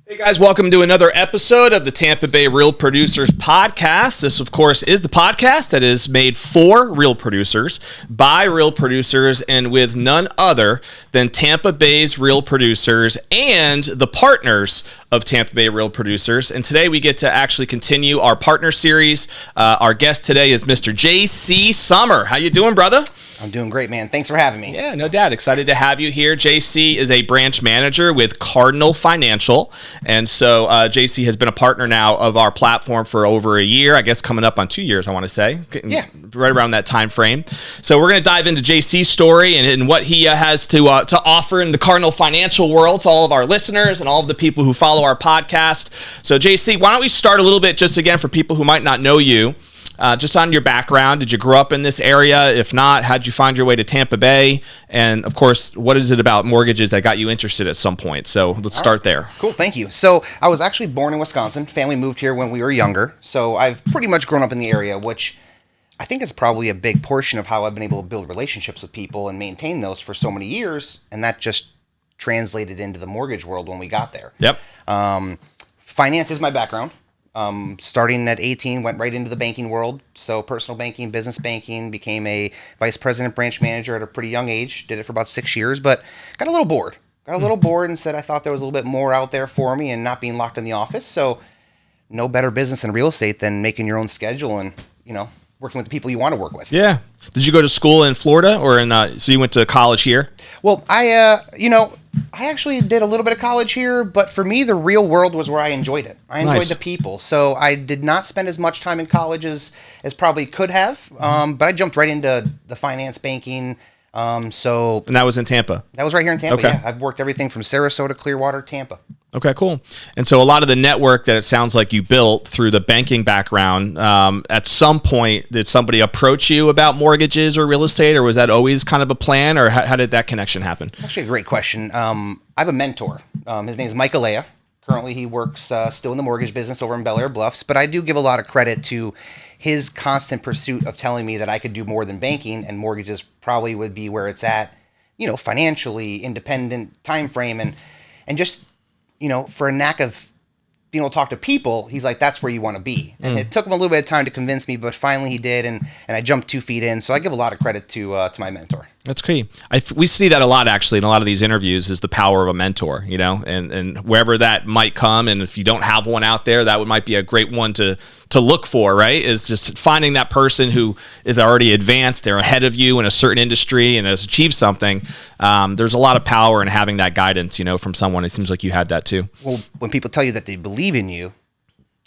Hey guys, welcome to another episode of the Tampa Bay Real Producers Podcast. This, of course, is the podcast that is made for real producers, by real producers, and with none other than Tampa Bay's real producers and the partners of Tampa Bay Real Producers. And today we get to actually continue our partner series. Our guest today is Mr. JC Sommer. How you doing, brother? I'm doing great, man. Thanks for having me. Yeah, no doubt. Excited to have you here. JC is a branch manager with Cardinal Financial. And so JC has been a partner now of our platform for over a year, I guess coming up on 2 years, I want to say. Yeah. Right around that time frame. So we're going to dive into JC's story and what he has to offer in the Cardinal Financial world to all of our listeners and all of the people who follow our podcast. So JC, why don't we start a little bit just again for people who might not know you. Just on your background, did you grow up in this area? If not, how'd you find your way to Tampa Bay? And of course, what is it about mortgages that got you interested at some point? So let's start there. Cool, thank you. So I was actually born in Wisconsin. Family moved here when we were younger. So I've pretty much grown up in the area, which I think is probably a big portion of how I've been able to build relationships with people and maintain those for so many years. And that just translated into the mortgage world when we got there. Yep. Finance is my background. Starting at 18, went right into the banking world. So personal banking, business banking, became a vice president branch manager at a pretty young age. Did it for about 6 years, but got a little bored. And said I thought there was a little bit more out there for me and not being locked in the office. So no better business in real estate than making your own schedule and, working with the people you want to work with. Yeah. Did you go to school in Florida or so you went to college here? Well, I actually did a little bit of college here, but for me, the real world was where I enjoyed it. I enjoyed Nice. the people. So I did not spend as much time in college as probably could have, but I jumped right into the finance banking. And that was in Tampa? That was right here in Tampa, Okay. yeah. I've worked everything from Sarasota, Clearwater, Tampa. Okay, cool. And so a lot of the network that it sounds like you built through the banking background, at some point, did somebody approach you about mortgages or real estate, or was that always kind of a plan, or how did that connection happen? Actually, a great question. I have a mentor. His name is Mike Alea. Currently, he works still in the mortgage business over in Bel Air Bluffs, but I do give a lot of credit to his constant pursuit of telling me that I could do more than banking, and mortgages probably would be where it's at, financially, independent time frame, and just, for a knack of being able to talk to people, he's like, that's where you want to be. And it took him a little bit of time to convince me, but finally he did, and I jumped 2 feet in. So I give a lot of credit to my mentor. That's key. We see that a lot, actually, in a lot of these interviews, is the power of a mentor, and wherever that might come. And if you don't have one out there, that might be a great one to look for, right? Is just finding that person who is already advanced, they're ahead of you in a certain industry and has achieved something. There's a lot of power in having that guidance, from someone. It seems like you had that too. Well, when people tell you that they believe in you,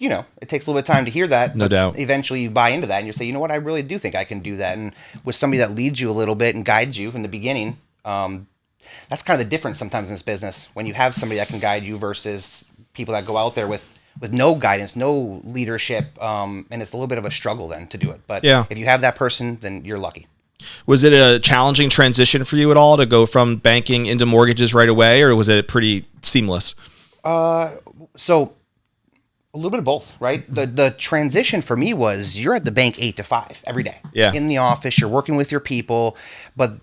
it takes a little bit of time to hear that. No doubt. Eventually you buy into that and you say, you know what, I really do think I can do that. And with somebody that leads you a little bit and guides you in the beginning, that's kind of the difference sometimes in this business. When you have somebody that can guide you versus people that go out there with no guidance, no leadership, and it's a little bit of a struggle then to do it. But yeah. If you have that person, then you're lucky. Was it a challenging transition for you at all to go from banking into mortgages right away, or was it pretty seamless? So a little bit of both, right? The transition for me was you're at the bank 8 to 5 every day. Yeah. In the office, you're working with your people, but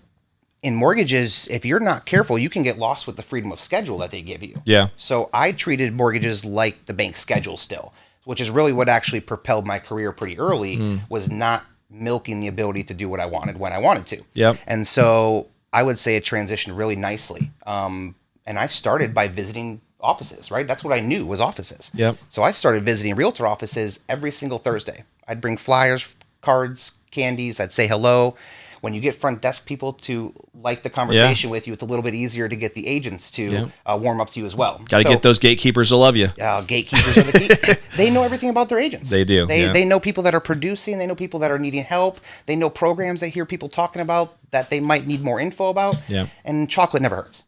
in mortgages, if you're not careful, you can get lost with the freedom of schedule that they give you. Yeah. So I treated mortgages like the bank schedule still, which is really what actually propelled my career pretty early, was not milking the ability to do what I wanted when I wanted to. Yep. And so I would say it transitioned really nicely. And I started by visiting offices, right? That's what I knew was offices. Yep. So I started visiting realtor offices every single Thursday. I'd bring flyers, cards, candies. I'd say hello. When you get front desk people to like the conversation with you, it's a little bit easier to get the agents to warm up to you as well. Got to get those gatekeepers to love you. Gatekeepers are the key. They know everything about their agents. They do. They know people that are producing. They know people that are needing help. They know programs they hear people talking about that they might need more info about. Yeah. And chocolate never hurts.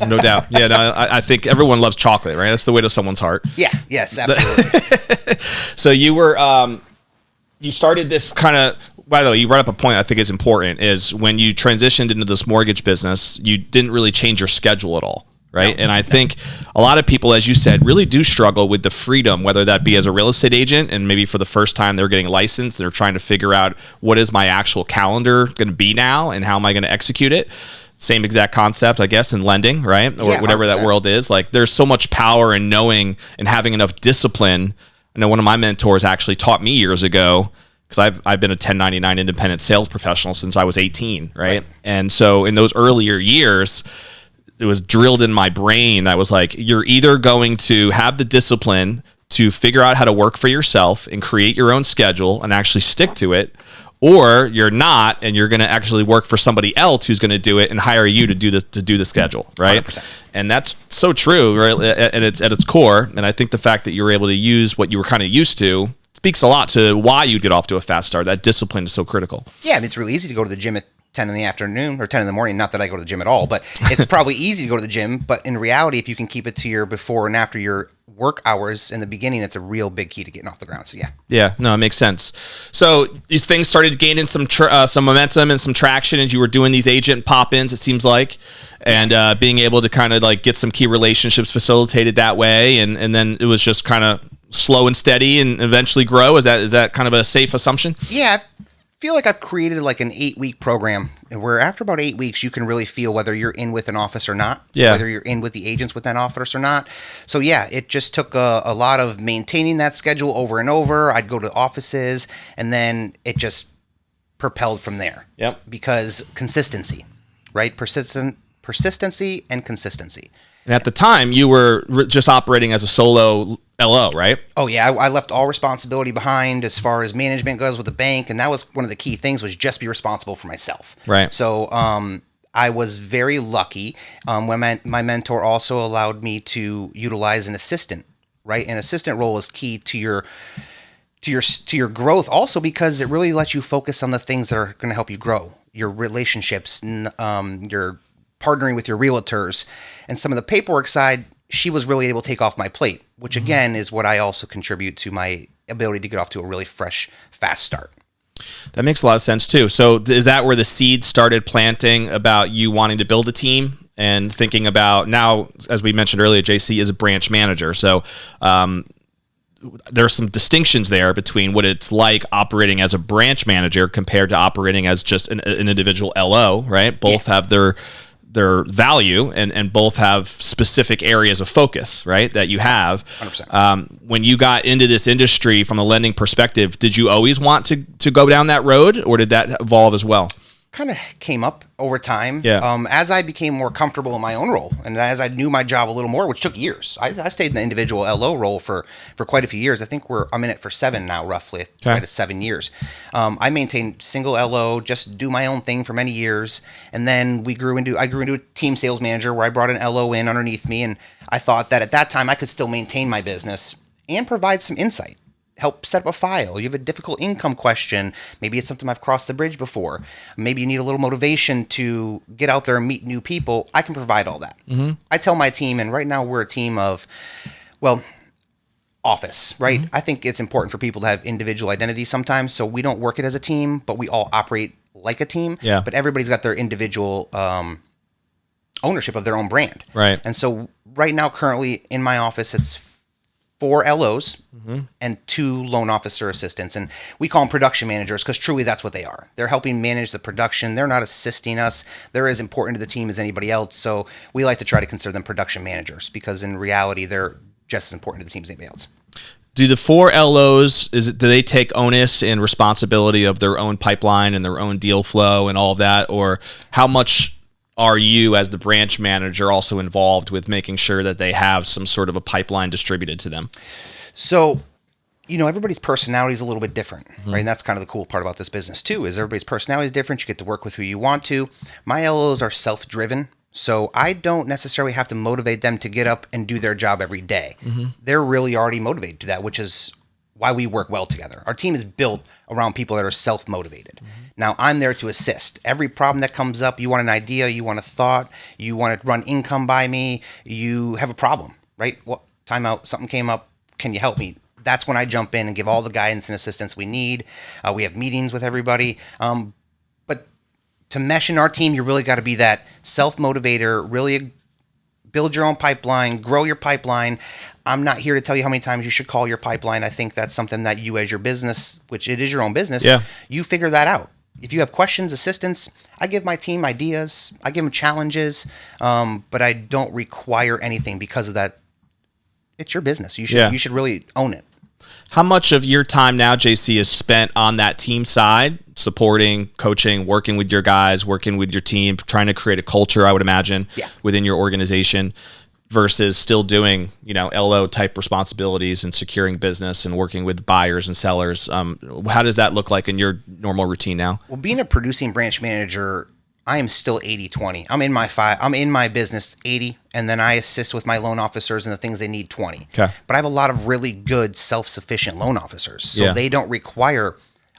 No doubt. Yeah, no, I think everyone loves chocolate, right? That's the way to someone's heart. Yeah, yes, absolutely. So you were, you started this kind of, by the way, you brought up a point I think is important, is when you transitioned into this mortgage business, you didn't really change your schedule at all, right? No, and I think a lot of people, as you said, really do struggle with the freedom, whether that be as a real estate agent and maybe for the first time they're getting licensed, they're trying to figure out what is my actual calendar going to be now and how am I going to execute it. Same exact concept, I guess, in lending, right? Or Yeah, whatever that 100%. world is. Like, there's so much power in knowing and having enough discipline. I know one of my mentors actually taught me years ago, because I've been a 1099 independent sales professional since I was 18, right? And so in those earlier years, it was drilled in my brain. I was like, you're either going to have the discipline to figure out how to work for yourself and create your own schedule and actually stick to it, or you're not, and you're going to actually work for somebody else who's going to do it and hire you to do the schedule, right? 100%. And that's so true, right? At its core. And I think the fact that you were able to use what you were kind of used to speaks a lot to why you'd get off to a fast start. That discipline is so critical. Yeah, I mean, it's really easy to go to the gym at 10 in the afternoon or 10 in the morning. Not that I go to the gym at all, but it's probably easy to go to the gym. But in reality, if you can keep it to your before and after your work hours in the beginning, it's a real big key to getting off the ground. So yeah. Yeah, no, it makes sense. So things started gaining some momentum and some traction as you were doing these agent pop-ins, it seems like, and being able to kind of like get some key relationships facilitated that way. And then it was just kind of slow and steady and eventually grow. Is that kind of a safe assumption? Yeah, I feel like I've created like an 8-week program where after about 8 weeks, you can really feel whether you're in with an office or not, whether you're in with the agents with that office or not. So yeah, it just took a lot of maintaining that schedule over and over. I'd go to offices and then it just propelled from there. Yep. Because consistency, right? Persistency and consistency. And at the time, you were just operating as a solo LO, right? Oh yeah, I left all responsibility behind as far as management goes with the bank, and that was one of the key things, was just be responsible for myself. Right. So I was very lucky when my mentor also allowed me to utilize an assistant. Right, an assistant role is key to your growth, also because it really lets you focus on the things that are going to help you grow, your relationships, your partnering with your realtors, and some of the paperwork side. She was really able to take off my plate, which again is what I also contribute to my ability to get off to a really fresh, fast start. That makes a lot of sense too. So is that where the seed started planting about you wanting to build a team and thinking about now, as we mentioned earlier, JC is a branch manager. So there are some distinctions there between what it's like operating as a branch manager compared to operating as just an individual LO, right? Both have their value and both have specific areas of focus, right, that you have. 100%. When you got into this industry from a lending perspective, did you always want to go down that road, or did that evolve as well? Kind of came up over time. Yeah. As I became more comfortable in my own role, and as I knew my job a little more, which took years. I stayed in the individual LO role for quite a few years. I think I'm in it for 7 now, roughly. Right at 7 years. I maintained single LO, just do my own thing for many years, and then I grew into a team sales manager where I brought an LO in underneath me, and I thought that at that time I could still maintain my business and provide some insight. Help set up a file. You have a difficult income question. Maybe it's something I've crossed the bridge before. Maybe you need a little motivation to get out there and meet new people. I can provide all that. Mm-hmm. I tell my team, and right now we're a team of, office, right? Mm-hmm. I think it's important for people to have individual identity sometimes, so we don't work it as a team, but we all operate like a team. Yeah. But everybody's got their individual ownership of their own brand. Right. And so right now, currently in my office, it's 4 LOs and 2 loan officer assistants. And we call them production managers because truly that's what they are. They're helping manage the production. They're not assisting us. They're as important to the team as anybody else. So we like to try to consider them production managers because in reality, they're just as important to the team as anybody else. Do the 4 LOs, do they take onus and responsibility of their own pipeline and their own deal flow and all of that? Or how much are you as the branch manager also involved with making sure that they have some sort of a pipeline distributed to them? So, everybody's personality is a little bit different, right? And that's kind of the cool part about this business too, is everybody's personality is different. You get to work with who you want to. My LOs are self-driven, so I don't necessarily have to motivate them to get up and do their job every day. Mm-hmm. They're really already motivated to that, which is why we work well together. Our team is built around people that are self-motivated. Mm-hmm. Now, I'm there to assist. Every problem that comes up, you want an idea, you want a thought, you want to run income by me, you have a problem, right? Well, time out, something came up, can you help me? That's when I jump in and give all the guidance and assistance we need. We have meetings with everybody. But to mesh in our team, you really got to be that self-motivator, really build your own pipeline, grow your pipeline. I'm not here to tell you how many times you should call your pipeline. I think that's something that you as your business, which it is your own business, you figure that out. if you have questions, assistance, I give my team ideas, I give them challenges, but I don't require anything because of that. It's your business. You should really own it. How much of your time now, JC, is spent on that team side, supporting, coaching, working with your guys, working with your team, trying to create a culture, I would imagine, within your organization, versus still doing, LO type responsibilities and securing business and working with buyers and sellers? How does that look like in your normal routine now? Well, being a producing branch manager, I am still 80-20. I'm in my business 80, and then I assist with my loan officers and the things they need 20. Okay. But I have a lot of really good self-sufficient loan officers, so they don't require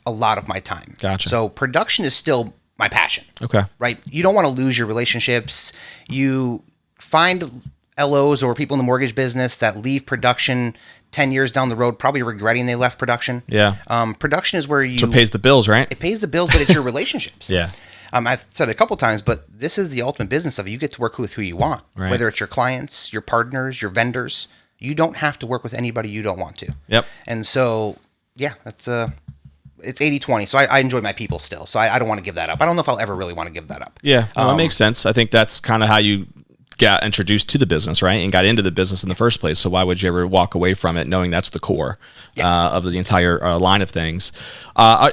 a lot of my time. Gotcha. So production is still my passion. Okay. Right? You don't want to lose your relationships. You find LOs or people in the mortgage business that leave production 10 years down the road, probably regretting they left production. Yeah. Production is where So it pays the bills, right? It pays the bills, but it's your relationships. Yeah. I've said it a couple times, but this is the ultimate business of it. You get to work with who you want, whether it's your clients, your partners, your vendors. You don't have to work with anybody you don't want to. Yep. And so, it's 80-20. So I enjoy my people still. So I don't want to give that up. I don't know if I'll ever really want to give that up. Yeah, that makes sense. I think that's kind of how you got introduced to the business, right? And got into the business in the first place. So why would you ever walk away from it knowing that's the core of the entire line of things?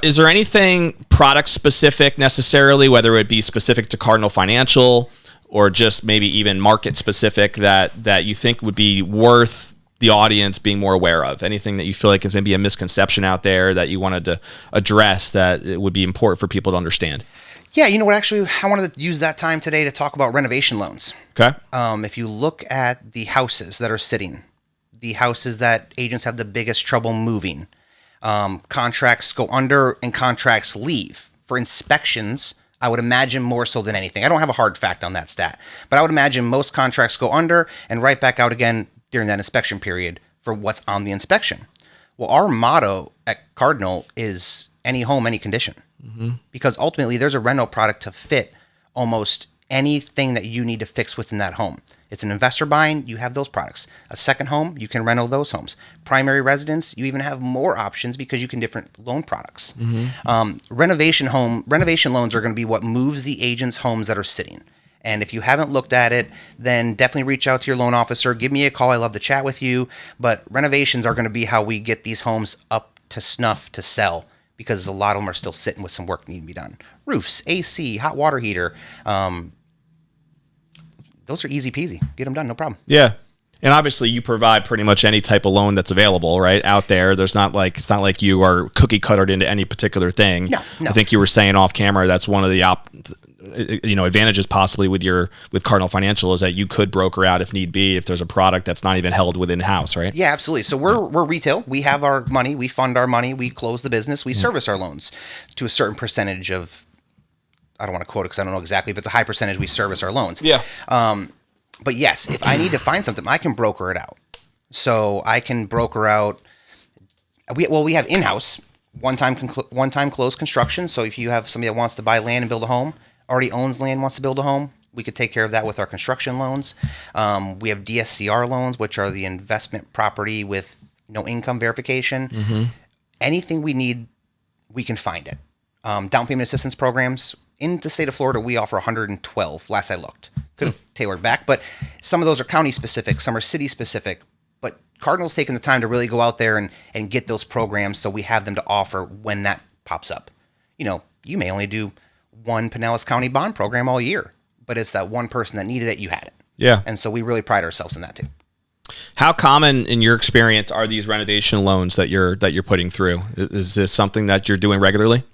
Is there anything product specific necessarily, whether it be specific to Cardinal Financial or just maybe even market specific that you think would be worth the audience being more aware of? Anything that you feel like is maybe a misconception out there that you wanted to address that it would be important for people to understand? Yeah, you know what? Actually, I wanted to use that time today to talk about renovation loans. Okay. If you look at the houses that are sitting, the houses that agents have the biggest trouble moving, contracts go under and contracts leave for inspections. I would imagine more so than anything. I don't have a hard fact on that stat, but I would imagine most contracts go under and right back out again during that inspection period for what's on the inspection. Well, our motto at Cardinal is any home, any condition. Mm-hmm. Because ultimately there's a reno product to fit almost anything that you need to fix within that home. It's an investor buying, you have those products. A second home, you can reno those homes. Primary residence, you even have more options because you can different loan products. Mm-hmm. Renovation loans are going to be what moves the agent's homes that are sitting. And if you haven't looked at it, then definitely reach out to your loan officer. Give me a call. I love to chat with you. But renovations are going to be how we get these homes up to snuff to sell, because a lot of them are still sitting with some work needing to be done. Roofs, AC, hot water heater. Those are easy peasy. Get them done, no problem. Yeah. And obviously you provide pretty much any type of loan that's available, right, out there. It's not like you are cookie cuttered into any particular thing. No. I think you were saying off camera that's one of the advantages possibly with Cardinal Financial is that you could broker out if need be if there's a product that's not even held within house, right? Yeah, absolutely. So we're retail. We have our money. We fund our money. We close the business. We service our loans to a certain percentage of. I don't want to quote it because I don't know exactly, but it's a high percentage we service our loans. Yeah. But yes, if I need to find something, I can broker it out. So I can broker out. We have in-house one-time close construction. So if you have somebody that wants to buy land and build a home, already owns land, wants to build a home, we could take care of that with our construction loans. We have DSCR loans, which are the investment property with no income verification. Mm-hmm. Anything we need, we can find it. Down payment assistance programs. In the state of Florida, we offer 112, last I looked. Could have tailored back, but some of those are county specific, some are city specific. But Cardinal's taken the time to really go out there and get those programs so we have them to offer when that pops up. You may only do one Pinellas County bond program all year, but it's that one person that needed it, you had it. Yeah. And so we really pride ourselves in that too. How common in your experience are these renovation loans that you're putting through? Is this something that you're doing regularly?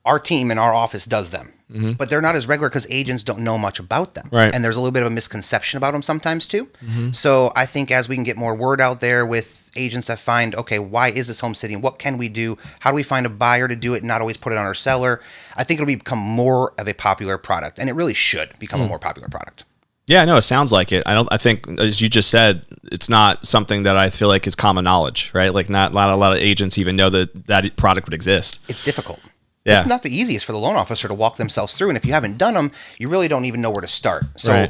Our team in our office does them, but they're not as regular because agents don't know much about them. Right. And there's a little bit of a misconception about them sometimes too. Mm-hmm. So I think as we can get more word out there with agents that find, okay, why is this home sitting? What can we do? How do we find a buyer to do it and not always put it on our seller? I think it'll become more of a popular product, and it really should become a more popular product. Yeah, no, it sounds like it. I think, as you just said, it's not something that I feel like is common knowledge, right? Like not a lot of agents even know that product would exist. It's difficult. Yeah. It's not the easiest for the loan officer to walk themselves through. And if you haven't done them, you really don't even know where to start. So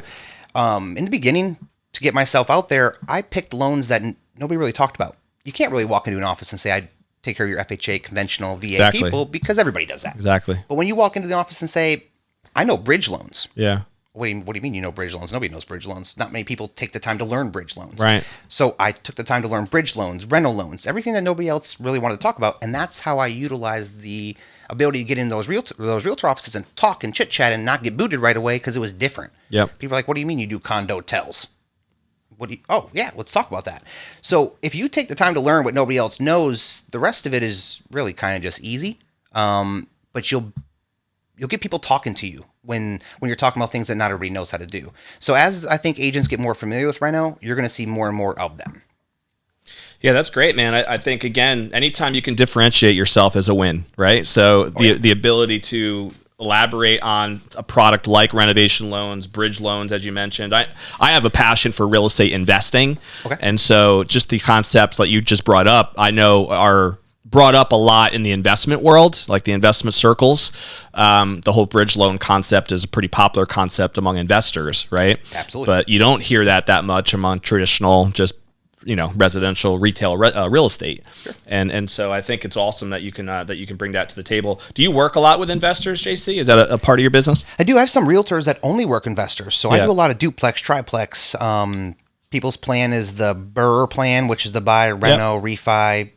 in the beginning, to get myself out there, I picked loans that nobody really talked about. You can't really walk into an office and say, take care of your FHA conventional VA Exactly. people because everybody does that. Exactly. But when you walk into the office and say, I know bridge loans. Yeah. What do you mean you know bridge loans? Nobody knows bridge loans. Not many people take the time to learn bridge loans. Right. So I took the time to learn bridge loans, rental loans, everything that nobody else really wanted to talk about. And that's how I utilize the ability to get in those realtor offices and talk and chit chat and not get booted right away because it was different. Yep. People are like, what do you mean you do condo tells? Oh yeah, let's talk about that. So if you take the time to learn what nobody else knows, the rest of it is really kind of just easy. But you'll get people talking to you when you're talking about things that not everybody knows how to do. So as I think agents get more familiar with right now, you're going to see more and more of them. Yeah, that's great, man. I think, again, anytime you can differentiate yourself is a win, right? So the ability to elaborate on a product like renovation loans, bridge loans, as you mentioned. I have a passion for real estate investing. Okay. And so just the concepts that you just brought up, I know are brought up a lot in the investment world, like the investment circles. The whole bridge loan concept is a pretty popular concept among investors, right? Absolutely. But you don't hear that much among traditional, just residential retail real estate. Sure. And so I think it's awesome that you can bring that to the table. Do you work a lot with investors, JC? Is that a part of your business? I do. I have some realtors that only work investors. So I do a lot of duplex, triplex. People's plan is the BRRRR plan, which is the buy, reno, refi,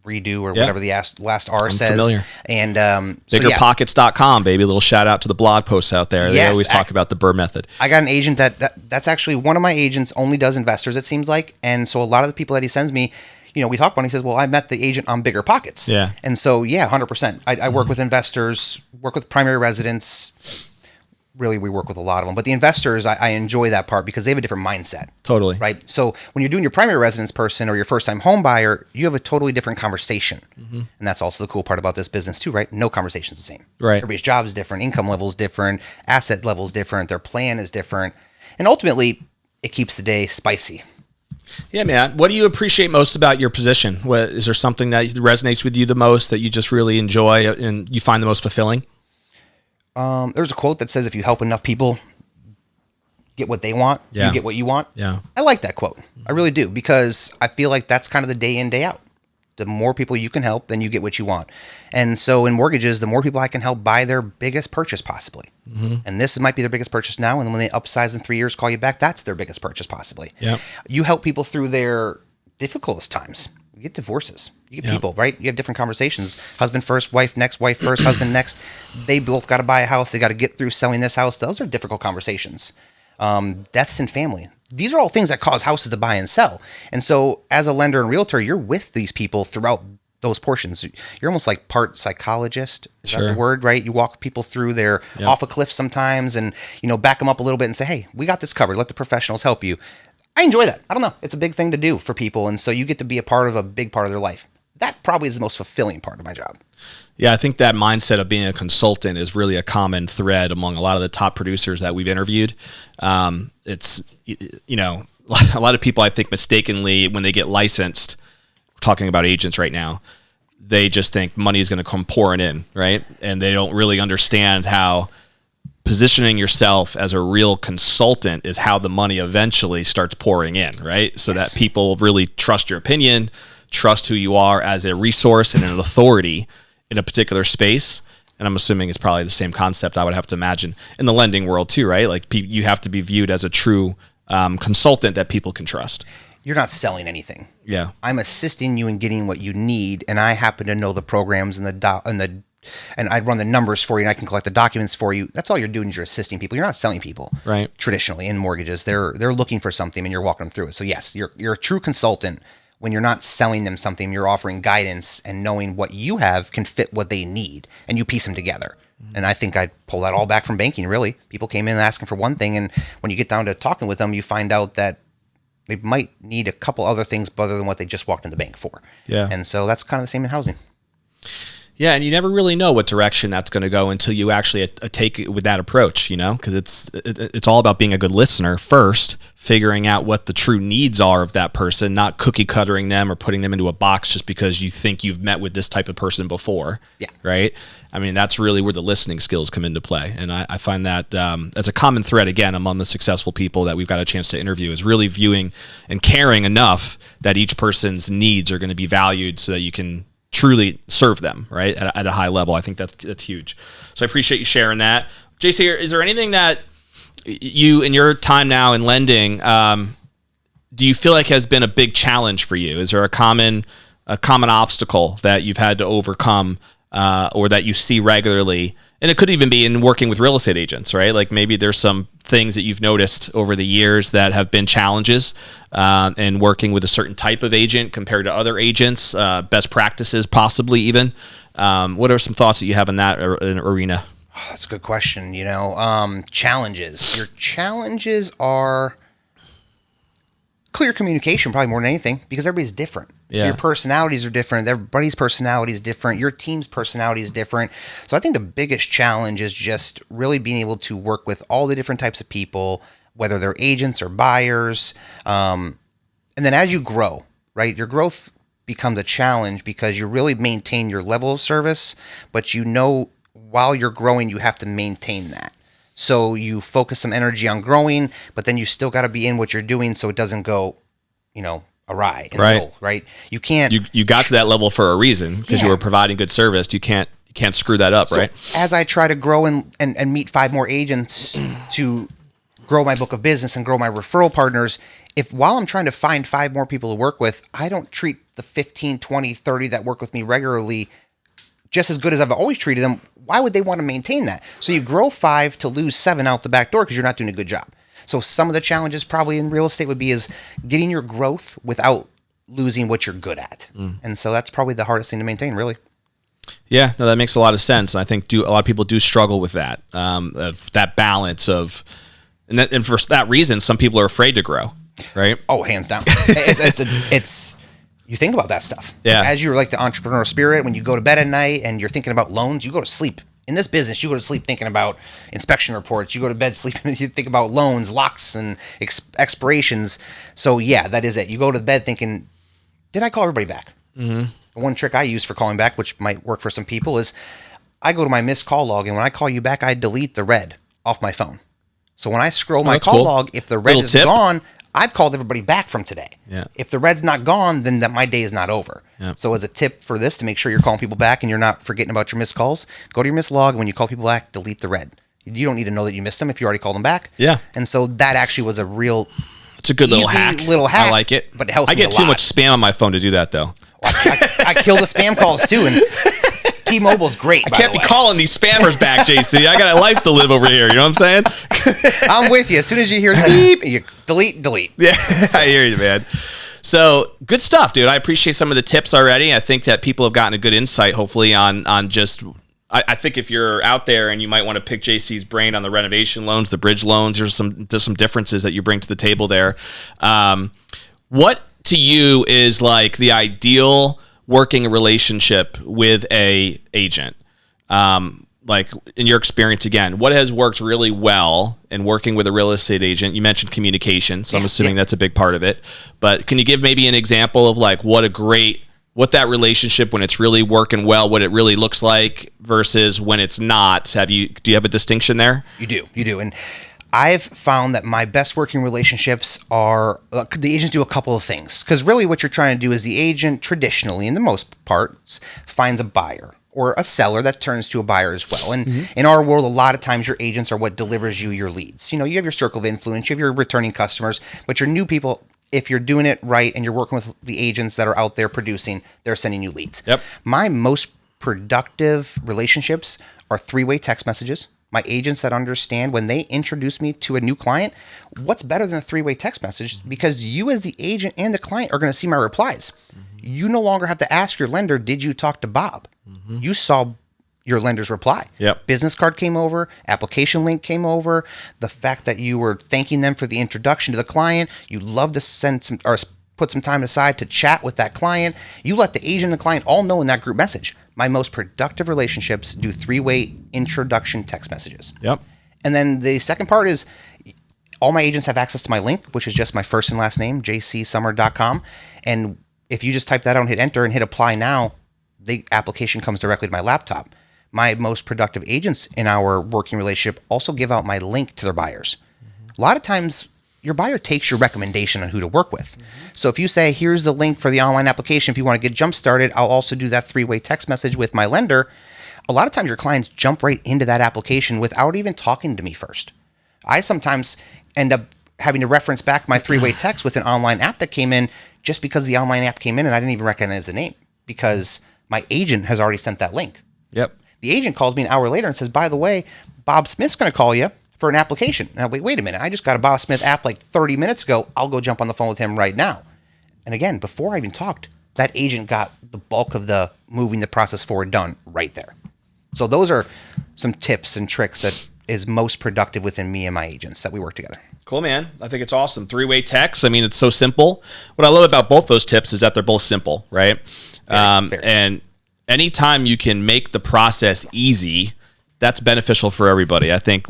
redo, or whatever the last R says. Familiar. And biggerpockets.com, baby. A little shout out to the blog posts out there. They always talk about the BRRRR method. I got an agent that's actually one of my agents only does investors, it seems like. And so a lot of the people that he sends me, we talk about it, he says, well, I met the agent on Bigger Pockets. Yeah. And so, 100%. I work with investors, work with primary residents. Really, we work with a lot of them. But the investors, I enjoy that part because they have a different mindset. Totally. Right? So when you're doing your primary residence person or your first-time home buyer, you have a totally different conversation. Mm-hmm. And that's also the cool part about this business too, right? No conversation's the same. Right. Everybody's job is different, income level is different, asset level is different, their plan is different. And ultimately, it keeps the day spicy. Yeah, man. What do you appreciate most about your position? Is there something that resonates with you the most that you just really enjoy and you find the most fulfilling? There's a quote that says, if you help enough people get what they want, you get what you want. Yeah. I like that quote. I really do, because I feel like that's kind of the day in, day out. The more people you can help, then you get what you want. And so in mortgages, the more people I can help buy their biggest purchase possibly. Mm-hmm. And this might be their biggest purchase now. And then when they upsize in 3 years, call you back, that's their biggest purchase possibly. Yep. You help people through their difficult times. You get divorces. You get people, right? You have different conversations. Husband first, wife next, wife first, husband next. They both got to buy a house. They got to get through selling this house. Those are difficult conversations. Deaths in family. These are all things that cause houses to buy and sell. And so as a lender and realtor, you're with these people throughout those portions. You're almost like part psychologist. Is that the word, right? You walk people through their off a cliff sometimes and, back them up a little bit and say, hey, we got this covered. Let the professionals help you. I enjoy that. I don't know. It's a big thing to do for people. And so you get to be a part of a big part of their life. That probably is the most fulfilling part of my job. Yeah, I think that mindset of being a consultant is really a common thread among a lot of the top producers that we've interviewed. It's, a lot of people, I think, mistakenly, when they get licensed, we're talking about agents right now, they just think money is going to come pouring in, right? And they don't really understand how positioning yourself as a real consultant is how the money eventually starts pouring in, right? So that people really trust your opinion, trust who you are as a resource and an authority in a particular space. And I'm assuming it's probably the same concept, I would have to imagine, in the lending world too, right? Like you have to be viewed as a true consultant that people can trust. You're not selling anything. Yeah. I'm assisting you in getting what you need, and I happen to know the programs and I'd run the numbers for you, and I can collect the documents for you. That's all you're doing is you're assisting people. You're not selling people. Right. Traditionally in mortgages, they're looking for something, and you're walking them through it. So yes, you're a true consultant when you're not selling them something. You're offering guidance and knowing what you have can fit what they need, and you piece them together. Mm-hmm. And I think I'd pull that all back from banking. Really, people came in asking for one thing, and when you get down to talking with them, you find out that they might need a couple other things other than what they just walked in the bank for. Yeah. And so that's kind of the same in housing. Yeah, and you never really know what direction that's going to go until you actually take it with that approach, because it's all about being a good listener first, figuring out what the true needs are of that person, not cookie cuttering them or putting them into a box just because you think you've met with this type of person before. Yeah. Right? I mean, that's really where the listening skills come into play. And I find that as a common thread, again, among the successful people that we've got a chance to interview is really viewing and caring enough that each person's needs are going to be valued so that you can truly serve them, right, at a high level. I think that's huge. So I appreciate you sharing that. JC, is there anything that you, in your time now in lending, do you feel like has been a big challenge for you? Is there a common obstacle that you've had to overcome, or that you see regularly? And it could even be in working with real estate agents, right? Like maybe there's some things that you've noticed over the years that have been challenges in working with a certain type of agent compared to other agents, best practices possibly even. What are some thoughts that you have in that arena? Oh, that's a good question. Challenges. Your challenges are clear communication, probably more than anything, because everybody's different. Yeah. So your personalities are different. Everybody's personality is different. Your team's personality is different. So I think the biggest challenge is just really being able to work with all the different types of people, whether they're agents or buyers. And then as you grow, right, your growth becomes a challenge because you really maintain your level of service, but while you're growing, you have to maintain that. So you focus some energy on growing, but then you still got to be in what you're doing so it doesn't go, awry. Right. You can't. You got to that level for a reason because you were providing good service. You can't screw that up, right? As I try to grow and meet 5 more agents to grow my book of business and grow my referral partners, if while I'm trying to find 5 more people to work with, I don't treat the 15, 20, 30 that work with me regularly just as good as I've always treated them, why would they want to maintain that? So you grow 5 to lose 7 out the back door because you're not doing a good job. So some of the challenges probably in real estate would be is getting your growth without losing what you're good at. And so that's probably the hardest thing to maintain, really. Yeah, no, that makes a lot of sense. And I think a lot of people do struggle with that, of that balance of, and for that reason, some people are afraid to grow, right? Oh, hands down. It's you think about that stuff. Yeah. As you're like the entrepreneurial spirit, when you go to bed at night and you're thinking about loans, you go to sleep. In this business, you go to sleep thinking about inspection reports. You go to bed sleeping, you think about loans, locks, and expirations. So yeah, that is it. You go to bed thinking, did I call everybody back? Mm-hmm. One trick I use for calling back, which might work for some people, is I go to my missed call log, and when I call you back, I delete the red off my phone. So when I scroll my call log, if the red is gone, I've called everybody back from today. Yeah. If the red's not gone, then my day is not over. Yeah. So as a tip for this, to make sure you're calling people back and you're not forgetting about your missed calls, go to your missed log, and when you call people back, delete the red. You don't need to know that you missed them if you already called them back. Yeah. And so that actually was it's a good little hack. I like it. But it helps I get too much spam on my phone to do that, though. I kill the spam calls, too, and T-Mobile's great. I can't be calling these spammers back, JC. I got a life to live over here. You know what I'm saying? I'm with you. As soon as you hear beep, you delete. Yeah, I hear you, man. So good stuff, dude. I appreciate some of the tips already. I think that people have gotten a good insight, hopefully, on just. I think if you're out there and you might want to pick JC's brain on the renovation loans, the bridge loans, there's some differences that you bring to the table there. What to you is like the ideal working relationship with a agent? Like in your experience, again, what has worked really well in working with a real estate agent? You mentioned communication, so I'm assuming that's a big part of it. But can you give maybe an example of like what that relationship, when it's really working well, what it really looks like versus when it's not? Do you have a distinction there? You do. And I've found that my best working relationships are the agents do a couple of things, because really what you're trying to do is the agent traditionally, in the most parts, finds a buyer or a seller that turns to a buyer as well. And in our world, a lot of times your agents are what delivers you your leads. You have your circle of influence, you have your returning customers, but your new people, if you're doing it right and you're working with the agents that are out there producing, they're sending you leads. Yep. My most productive relationships are 3-way text messages. My agents that understand when they introduce me to a new client, what's better than a 3-way text message? Because you as the agent and the client are going to see my replies. You no longer have to ask your lender, did you talk to Bob? You saw your lender's reply. Yep. Business card came over, application link came over, the fact that you were thanking them for the introduction to the client, you love to send some or put some time aside to chat with that client. You let the agent and the client all know in that group message. My most productive relationships do 3-way introduction text messages. Yep. And then the second part is all my agents have access to my link, which is just my first and last name, jcsommer.com. And if you just type that out and hit enter and hit apply now, the application comes directly to my laptop. My most productive agents in our working relationship also give out my link to their buyers. A lot of times your buyer takes your recommendation on who to work with. So if you say, here's the link for the online application, if you want to get jump started, I'll also do that 3-way text message with my lender. A lot of times your clients jump right into that application without even talking to me first. I sometimes end up having to reference back my 3-way text with an online app that came in just because the online app came in and I didn't even recognize the name because my agent has already sent that link. Yep. The agent calls me an hour later and says, by the way, Bob Smith's going to call you for an application. Now, wait a minute. I just got a Bob Smith app like 30 minutes ago. I'll go jump on the phone with him right now. And again, before I even talked, that agent got the bulk of the moving the process forward done right there. So those are some tips and tricks that is most productive within me and my agents that we work together. Cool, man. I think it's awesome. 3-way text. I mean, it's so simple. What I love about both those tips is that they're both simple, right? Very. And anytime you can make the process easy, that's beneficial for everybody. I think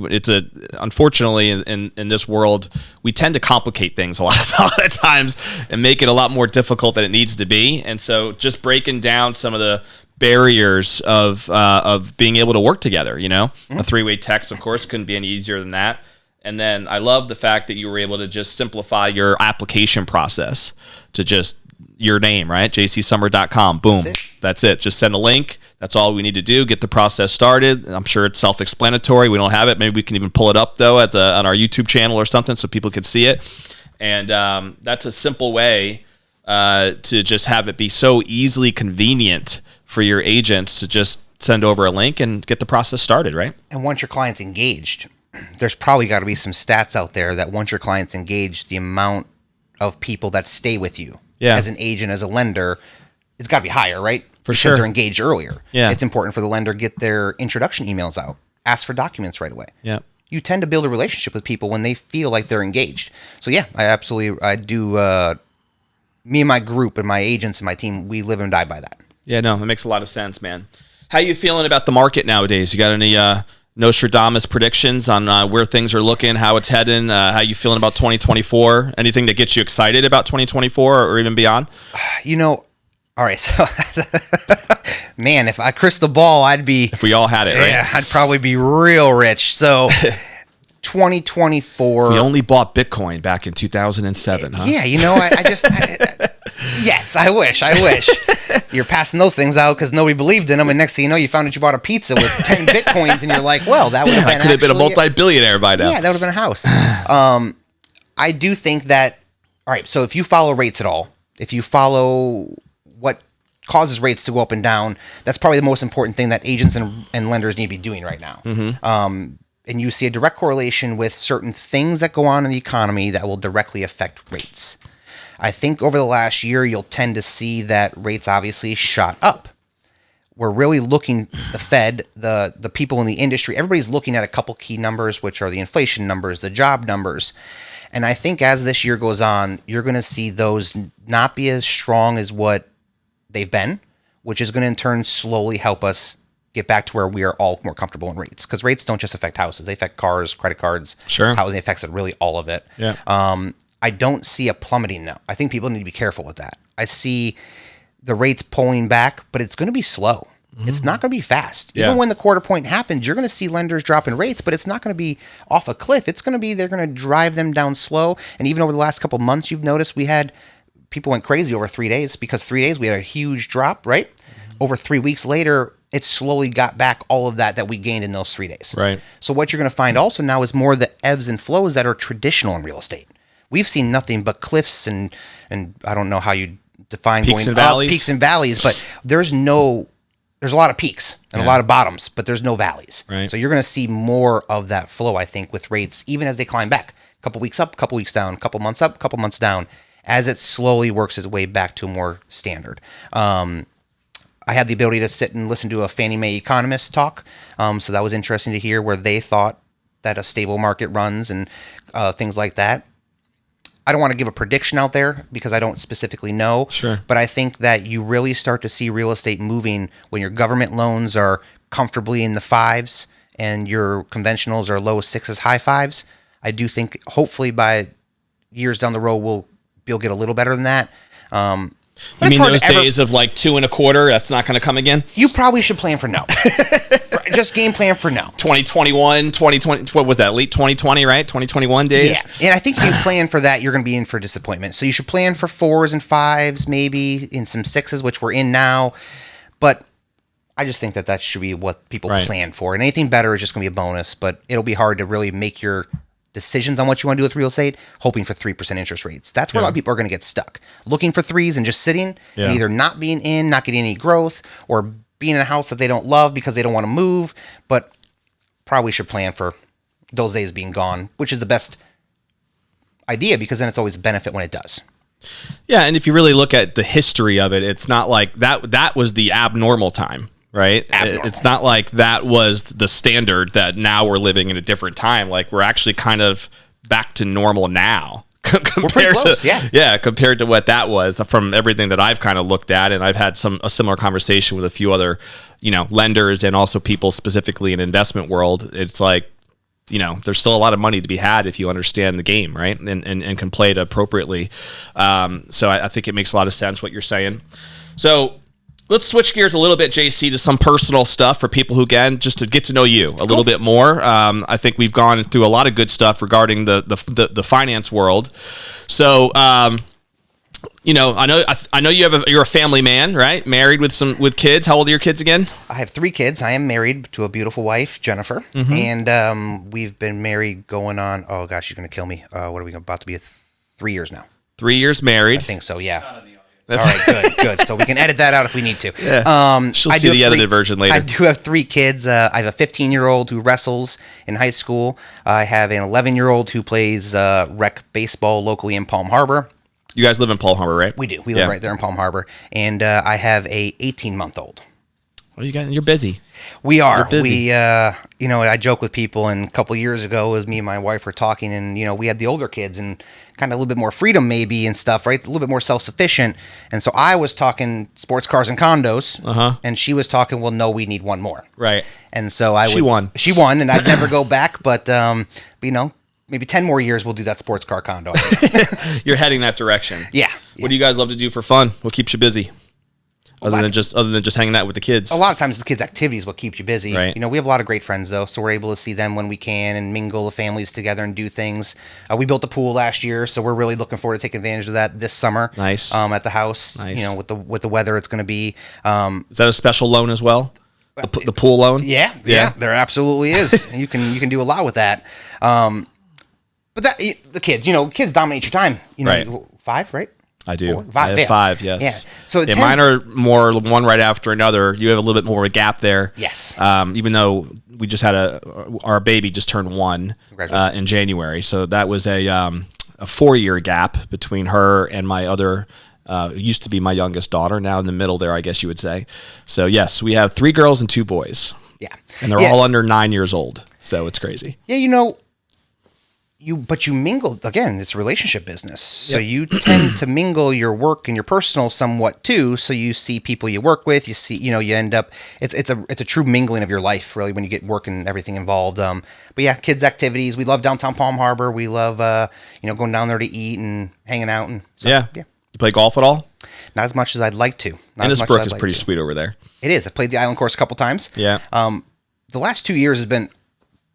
unfortunately in this world, we tend to complicate things a lot of times and make it a lot more difficult than it needs to be. And so just breaking down some of the barriers of being able to work together, a 3-way text, of course, couldn't be any easier than that. And then I love the fact that you were able to just simplify your application process to just your name, right? jcsommer.com. Boom. That's it. Just send a link. That's all we need to do. Get the process started. I'm sure it's self-explanatory. We don't have it. Maybe we can even pull it up though on our YouTube channel or something so people can see it. And that's a simple way to just have it be so easily convenient for your agents to just send over a link and get the process started, right? And once your client's engaged, there's probably got to be some stats out there that once your client's engaged, the amount of people that stay with you as an agent, as a lender, it's got to be higher, right? For because sure. they're engaged earlier. Yeah. It's important for the lender to get their introduction emails out, ask for documents right away. Yeah. You tend to build a relationship with people when they feel like they're engaged. So yeah, I do. Me and my group and my agents and my team, we live and die by that. Yeah, no, it makes a lot of sense, man. How you feeling about the market nowadays? You got any Nostradamus predictions on where things are looking, how it's heading? How you feeling about 2024? Anything that gets you excited about 2024 or even beyond? All right, so man, if I crystal ball, I'd be. If we all had it, right? Yeah, I'd probably be real rich. So 2024. We only bought Bitcoin back in 2007, huh? Yeah, yes, I wish. You're passing those things out because nobody believed in them, and next thing you know, you found out you bought a pizza with 10 Bitcoins, and you're like, well, that would have been. I could have been a multi-billionaire by now. Yeah, that would have been a house. I do think that. All right, so if you follow rates at all, if you follow what causes rates to go up and down, that's probably the most important thing that agents and lenders need to be doing right now. Mm-hmm. And you see a direct correlation with certain things that go on in the economy that will directly affect rates. I think over the last year, you'll tend to see that rates obviously shot up. We're really looking, the Fed, the people in the industry, everybody's looking at a couple key numbers, which are the inflation numbers, the job numbers. And I think as this year goes on, you're going to see those not be as strong as what they've been, which is going to in turn slowly help us get back to where we are all more comfortable in rates. Because rates don't just affect houses. They affect cars, credit cards. Sure. Housing affects it, really all of it. Yeah. I don't see a plummeting now. I think people need to be careful with that. I see the rates pulling back, but it's going to be slow. Mm-hmm. It's not going to be fast. Yeah. Even when the quarter point happens, you're going to see lenders dropping rates, but it's not going to be off a cliff. It's going to be, they're going to drive them down slow. And even over the last couple of months, you've noticed people went crazy over 3 days because 3 days we had a huge drop, right? Mm-hmm. Over 3 weeks later, it slowly got back all of that we gained in those 3 days. Right. So what you're going to find also now is more the ebbs and flows that are traditional in real estate. We've seen nothing but cliffs and I don't know how you define peaks going and valleys. Peaks and valleys, but there's a lot of peaks and a lot of bottoms, but there's no valleys. Right. So you're going to see more of that flow, I think, with rates, even as they climb back. A couple weeks up, a couple weeks down, a couple months up, a couple months down, as it slowly works its way back to more standard. I had the ability to sit and listen to a Fannie Mae economist talk, so that was interesting to hear where they thought that a stable market runs and things like that. I don't want to give a prediction out there because I don't specifically know. Sure. But I think that you really start to see real estate moving when your government loans are comfortably in the 5s and your conventionals are low 6s, high 5s. I do think hopefully by years down the road we'll get a little better than that. You mean those days of like 2 1/4? That's not going to come again. You probably should plan for no. just game plan for now. 2021, 2020, what was that? Late 2020, right? 2021 days? Yeah. And I think if you plan for that, you're going to be in for disappointment. So you should plan for 4s and 5s, maybe in some 6s, which we're in now. But I just think that should be what people plan for. And anything better is just going to be a bonus. But it'll be hard to really make your decisions on what you want to do with real estate, hoping for 3% interest rates. That's where a lot of people are going to get stuck. Looking for 3s and just sitting and either not being in, not getting any growth, or being in a house that they don't love because they don't want to move. But probably should plan for those days being gone, which is the best idea because then it's always a benefit when it does. Yeah, and if you really look at the history of it, it's not like that was the abnormal time. Right? It's not like that was the standard that now we're living in a different time. Like we're actually kind of back to normal now compared close, to compared to what that was from everything that I've kind of looked at. And I've had a similar conversation with a few other, lenders and also people specifically in investment world. It's like, there's still a lot of money to be had if you understand the game, right? And can play it appropriately. So I think it makes a lot of sense what you're saying. So let's switch gears a little bit, JC, to some personal stuff for people who, again, just to get to know you a little bit more. I think we've gone through a lot of good stuff regarding the finance world. So, I know you're a family man, right? Married with kids. How old are your kids again? I have 3 kids. I am married to a beautiful wife, Jennifer, and we've been married going on. Oh gosh, you're gonna kill me. What are we about to be? 3 years now. 3 years married. I think so. Yeah. All right, good. So we can edit that out if we need to. Yeah. She'll see the edited version later. I do have 3 kids. I have a 15-year-old who wrestles in high school. I have an 11-year-old who plays rec baseball locally in Palm Harbor. You guys live in Palm Harbor, right? We do. We live right there in Palm Harbor. And I have a 18-month-old. Well, you're busy. We are. You're busy. We, I joke with people, and a couple of years ago, as me and my wife were talking, and, we had the older kids and kind of a little bit more freedom maybe and stuff, right? A little bit more self-sufficient. And so I was talking sports cars and condos, and she was talking, well, no, we need one more. Right. And so She won, and I'd never go back, but, maybe 10 more years we'll do that sports car condo. You're heading that direction. Yeah. What do you guys love to do for fun? What keeps you busy? Other than just hanging out with the kids. A lot of times the kids' activity is what keeps you busy. Right. We have a lot of great friends though, so we're able to see them when we can and mingle the families together and do things. We built a pool last year, so we're really looking forward to taking advantage of that this summer. Nice. At the house. Nice. With the weather it's going to be. Is that a special loan as well? The pool loan? Yeah, there absolutely is. You can do a lot with that. But the kids, kids dominate your time. Right. 5, right? I do. 4, 5, I have 5, yes. Yeah. So mine are more one right after another. You have a little bit more of a gap there. Yes. Even though we just had our baby just turned 1 in January, so that was a 4-year gap between her and my other. Used to be my youngest daughter. Now in the middle there, I guess you would say. So yes, we have 3 girls and 2 boys. Yeah. And they're all under 9 years old. So it's crazy. Yeah, you mingle again. It's a relationship business, so you tend to mingle your work and your personal somewhat too. So you see people you work with. You see, you end up. It's a true mingling of your life, really, when you get work and everything involved. But yeah, kids' activities. We love downtown Palm Harbor. We love going down there to eat and hanging out and yeah. You play golf at all? Not as much as I'd like to. Innisbrook is pretty sweet over there. It is. I played the island course a couple times. Yeah. The last 2 years has been.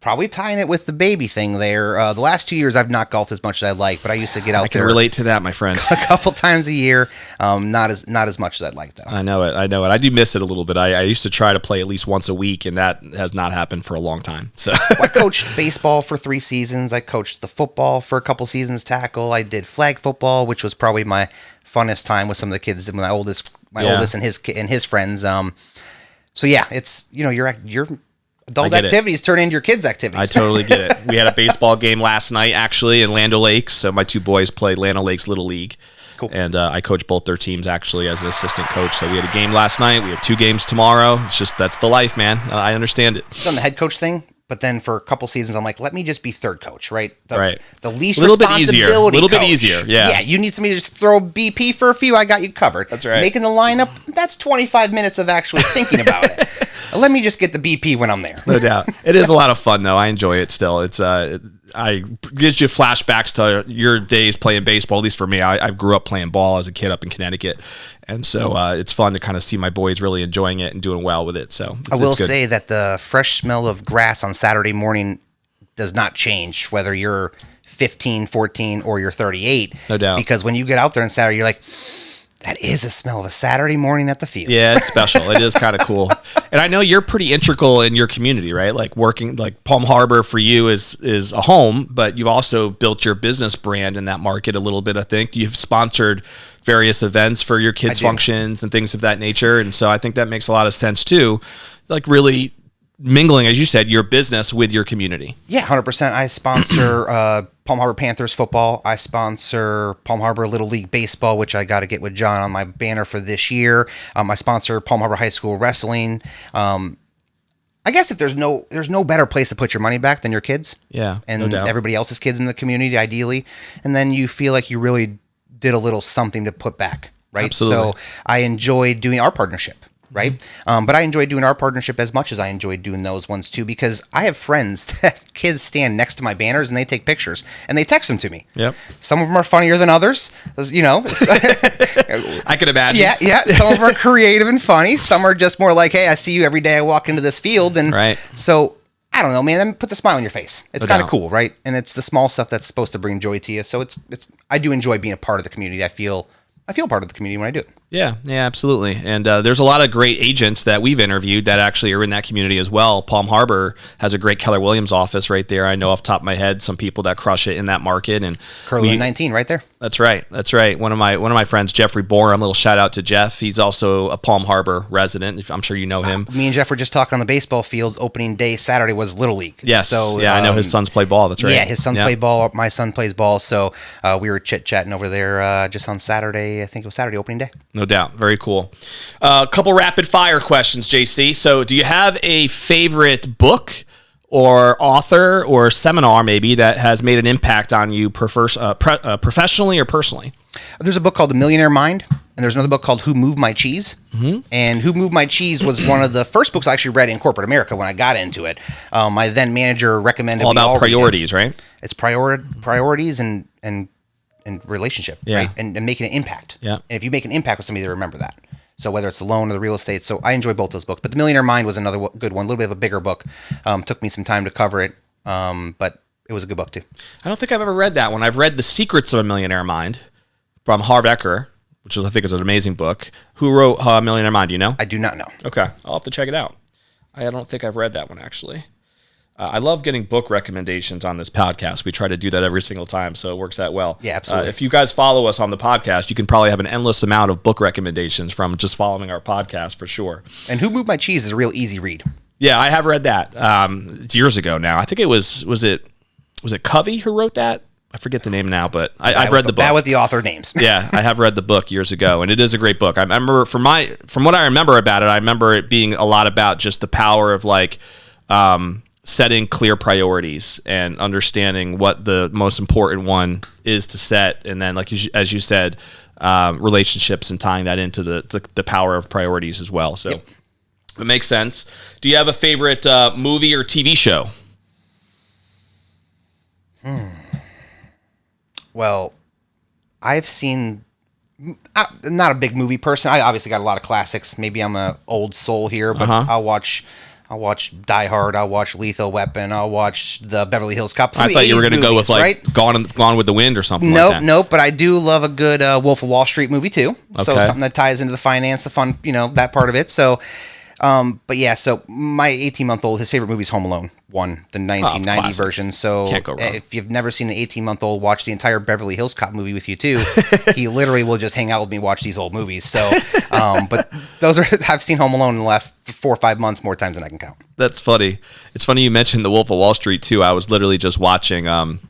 Probably tying it with the baby thing there. The last 2 years, I've not golfed as much as I'd like, but I used to get out there. I can relate to that, my friend. A couple times a year, not as much as I'd like, though. I know it. I do miss it a little bit. I used to try to play at least once a week, and that has not happened for a long time. So I coached baseball for 3 seasons. I coached the football for a couple seasons, tackle. I did flag football, which was probably my funnest time with some of the kids. My oldest and his friends. So yeah, it's your adult activities turn into your kids' activities. I totally get it. We had a baseball game last night, actually, in Land O'Lakes. So my 2 boys played Land O'Lakes Little League. Cool. And I coach both their teams, actually, as an assistant coach. So we had a game last night. We have 2 games tomorrow. It's just, that's the life, man. I understand it. I've done the head coach thing, but then for a couple seasons, I'm like, let me just be third coach, right? Right. The least a little bit easier. A little coach. Bit easier, yeah. Yeah, you need somebody to just throw BP for a few, I got you covered. That's right. Making the lineup, that's 25 minutes of actually thinking about it. Let me just get the BP when I'm there. No doubt. It is a lot of fun, though. I enjoy it still. It's I gives you flashbacks to your days playing baseball. At least for me, I grew up playing ball as a kid up in Connecticut, and so it's fun to kind of see my boys really enjoying it and doing well with it. So I will say that the fresh smell of grass on Saturday morning does not change whether you're 15, 14, or you're 38. No doubt. Because when you get out there on Saturday, you're like, that is the smell of a Saturday morning at the field. Yeah, it's special. It is kind of cool. And I know you're pretty integral in your community, right? Like working, like Palm Harbor for you is a home, but you've also built your business brand in that market a little bit, I think. You've sponsored various events for your kids' functions and things of that nature. And so I think that makes a lot of sense too. Like really mingling, as you said, your business with your community. Yeah, 100%. I sponsor Palm Harbor Panthers football. I sponsor Palm Harbor Little League baseball, which I got to get with John on my banner for this year. I sponsor Palm Harbor High School wrestling. I guess if there's no better place to put your money back than your kids. Yeah, and no doubt. Everybody else's kids in the community, ideally. And then you feel like you really did a little something to put back, right? Absolutely. So I enjoy doing our partnership. Right. But I enjoy doing our partnership as much as I enjoy doing those ones too, because I have friends that kids stand next to my banners and they take pictures and they text them to me. Yep. Some of them are funnier than others, you know. I could imagine. Yeah. Some of them are creative and funny. Some are just more like, hey, I see you every day I walk into this field. And right. So I don't know, man, that puts a smile on your face. It's No kind of doubt. cool, right? And it's the small stuff that's supposed to bring joy to you. So it's I do enjoy being a part of the community. I feel part of the community when I do it. Yeah, absolutely. And there's a lot of great agents that we've interviewed that actually are in that community as well. Palm Harbor has a great Keller Williams office right there. I know off the top of my head some people that crush it in that market. And Curly 19 right there. That's right. One of my friends, Jeffrey Borum, a little shout out to Jeff. He's also a Palm Harbor resident. I'm sure you know him. Me and Jeff were just talking on the baseball fields. Opening day Saturday was Little League. Yes. So I know his sons play ball. That's right. Yeah, his sons play ball. My son plays ball. So we were chit-chatting over there just on Saturday. I think it was Saturday opening day. No doubt. Very cool. A couple rapid fire questions, JC. So do you have a favorite book or author or seminar maybe that has made an impact on you professionally or personally? There's a book called The Millionaire Mind, and there's another book called Who Moved My Cheese. Mm-hmm. And Who Moved My Cheese was one of the first books I actually read in corporate America when I got into it. My then manager recommended all about priorities, right? It's priorities and relationship, right? And making an impact. Yeah. And if you make an impact with somebody, they remember that. So whether it's the loan or the real estate. So I enjoy both those books. But The Millionaire Mind was another good one, a little bit of a bigger book. Took me some time to cover it, but it was a good book too. I don't think I've ever read that one. I've read The Secrets of a Millionaire Mind from Harv Eker, which I think is an amazing book. Who wrote Millionaire Mind? Do you know? I do not know. Okay. I'll have to check it out. I don't think I've read that one, actually. I love getting book recommendations on this podcast. We try to do that every single time, so it works out well. Yeah, absolutely. If you guys follow us on the podcast, you can probably have an endless amount of book recommendations from just following our podcast for sure. And Who Moved My Cheese is a real easy read. Yeah, I have read that. It's years ago now. I think it was it Covey who wrote that? I forget the name now, but I've read the book. Bad with the author names. Yeah, I have read the book years ago, and it is a great book. I remember from what I remember about it, I remember it being a lot about just the power of like setting clear priorities and understanding what the most important one is to set, and then like as you said, relationships and tying that into the power of priorities as well. So it makes sense. Do you have a favorite movie or TV show? Well, I've seen. I'm not a big movie person. I obviously got a lot of classics. Maybe I'm an old soul here, but I'll watch Die Hard. I'll watch Lethal Weapon. I'll watch the Beverly Hills Cop. I thought you were going to go with like right? Gone with the Wind or something like that. Nope. But I do love a good Wolf of Wall Street movie too. So Okay. something that ties into the finance, the fun, that part of it. So, but yeah. So my 18-month-old, his favorite movie is Home Alone 1, the 1990 classic. version. So Can't go wrong. if you've never seen an 18-month-old watch the entire Beverly Hills Cop movie with you too, he literally will just hang out with me and watch these old movies. So, but those are I've seen Home Alone in the last 4 or 5 months more times than I can count. That's funny. It's funny you mentioned The Wolf of Wall Street too. I was literally just watching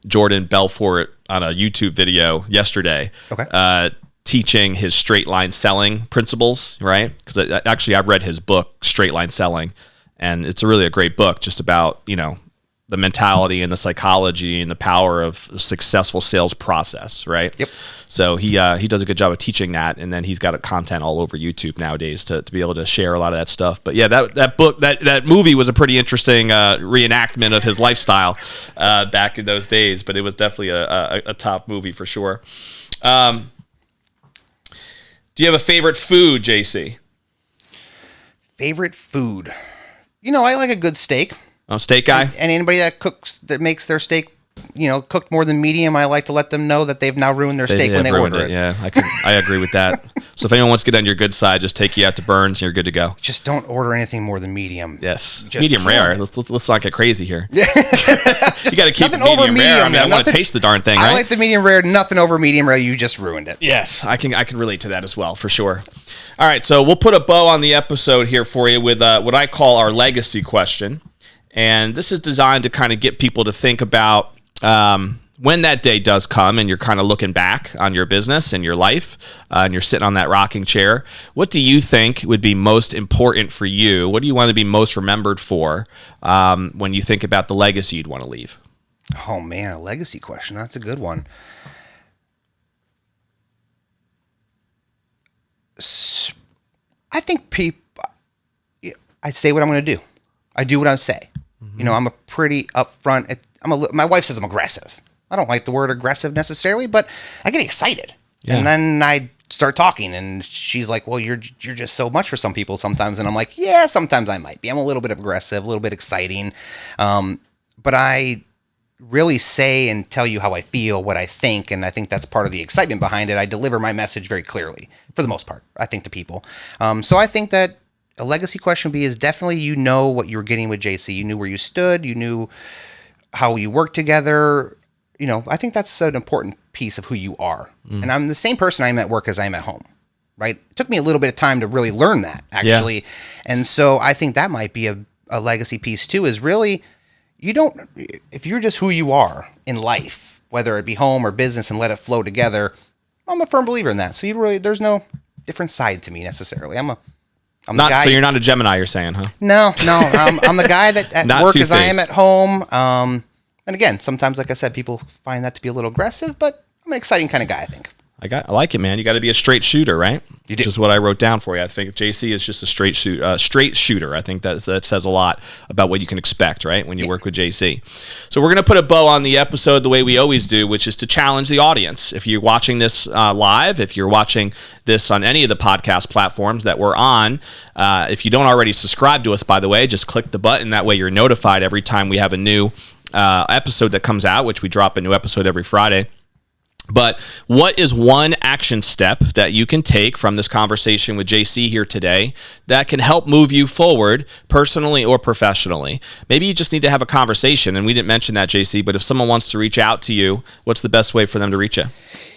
Jordan Belfort on a YouTube video yesterday. Okay. Teaching his straight line selling principles, right? Because actually I've read his book, Straight Line Selling, and it's really a great book just about, the the mentality and the psychology and the power of a successful sales process, right? Yep. So he does a good job of teaching that, and then he's got content all over YouTube nowadays to be able to share a lot of that stuff. But yeah, that book, that movie was a pretty interesting reenactment of his lifestyle back in those days. But it was definitely a top movie for sure. Do you have a favorite food, JC? Favorite food? I like a good steak. Oh, steak guy? And anybody that makes their steak, cooked more than medium, I like to let them know that they've now ruined their steak when they order it. Yeah, I agree with that. So if anyone wants to get on your good side, just take you out to Burns and you're good to go. Just don't order anything more than medium. Yes, Just medium rare. Let's not get crazy here. You got to keep it medium rare. I mean, I want to taste the darn thing, right? I like the medium rare. Nothing over medium rare. You just ruined it. Yes, I can relate to that as well, for sure. All right, so we'll put a bow on the episode here for you with what I call our legacy question. And this is designed to kind of get people to think about when that day does come and you're kind of looking back on your business and your life and you're sitting on that rocking chair. What do you think would be most important for you? What do you want to be most remembered for when you think about the legacy you'd want to leave? Oh, man, a legacy question. That's a good one. I think I say what I'm going to do. I do what I say. Mm-hmm. I'm a pretty upfront. My wife says I'm aggressive. I don't like the word aggressive necessarily, but I get excited. Yeah. And then I start talking, and she's like, well, you're just so much for some people sometimes. And I'm like, yeah, sometimes I might be. I'm a little bit aggressive, a little bit exciting. But I really say and tell you how I feel, what I think, and I think that's part of the excitement behind it. I deliver my message very clearly, for the most part, I think, to people. So I think that a legacy question would be is definitely what you were getting with JC. You knew where you stood. You knew how you worked together. I think that's an important piece of who you are. Mm. And I'm the same person I am at work as I am at home, right? It took me a little bit of time to really learn that, actually. Yeah. And so I think that might be a legacy piece, too, is really if you're just who you are in life, whether it be home or business, and let it flow together, I'm a firm believer in that. So there's no different side to me necessarily. I'm the guy. So you're not a Gemini, you're saying, huh? No. I'm the guy that at work as I am at home. And again, sometimes, like I said, people find that to be a little aggressive, but I'm an exciting kind of guy, I think. I like it, man. You got to be a straight shooter, right? You do. Which is what I wrote down for you. I think JC is just a straight shooter. I think that says a lot about what you can expect, right, when you work with JC. So we're going to put a bow on the episode the way we always do, which is to challenge the audience. If you're watching this live, if you're watching this on any of the podcast platforms that we're on, if you don't already subscribe to us, by the way, just click the button. That way you're notified every time we have a new episode that comes out, which we drop a new episode every Friday. But what is one action step that you can take from this conversation with JC here today that can help move you forward personally or professionally? Maybe you just need to have a conversation, and we didn't mention that, JC, but if someone wants to reach out to you, what's the best way for them to reach you?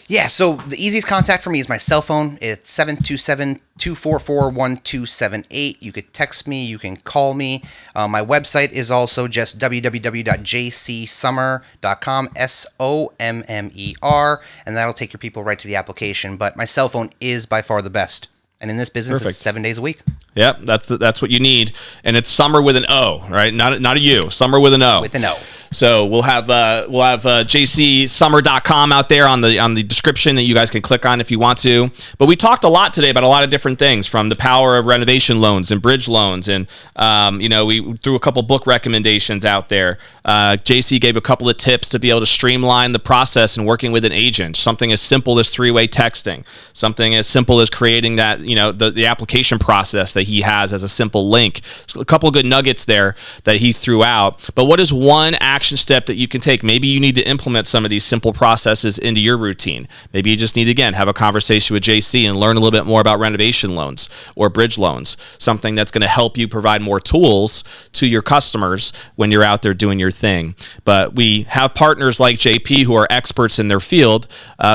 Yeah, so the easiest contact for me is my cell phone. It's 727-244-1278. You could text me. You can call me. My website is also just www.jcsommer.com, SOMMER, and that'll take your people right to the application. But my cell phone is by far the best. And in this business, It's 7 days a week. Yep, that's what you need. And it's Sommer with an O, right? Not a U. Sommer with an O. With an O. So we'll have jcsommer.com out there on the description that you guys can click on if you want to. But we talked a lot today about a lot of different things, from the power of renovation loans and bridge loans, and we threw a couple book recommendations out there. JC gave a couple of tips to be able to streamline the process in working with an agent. Something as simple as three-way texting. Something as simple as creating that the application process that he has as a simple link. So a couple of good nuggets there that he threw out. But what is one action step that you can take? Maybe you need to implement some of these simple processes into your routine. Maybe you just need to, again, have a conversation with JC and learn a little bit more about renovation loans or bridge loans, something that's going to help you provide more tools to your customers when you're out there doing your thing. But we have partners like JP who are experts in their field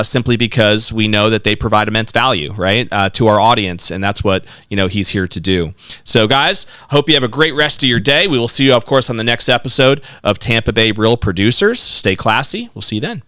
simply because we know that they provide immense value, right, to our audience, and that's what he's here to do. So guys, hope you have a great rest of your day. We will see you, of course, on the next episode of Tampa Bay Real Producers. Stay classy. We'll see you then.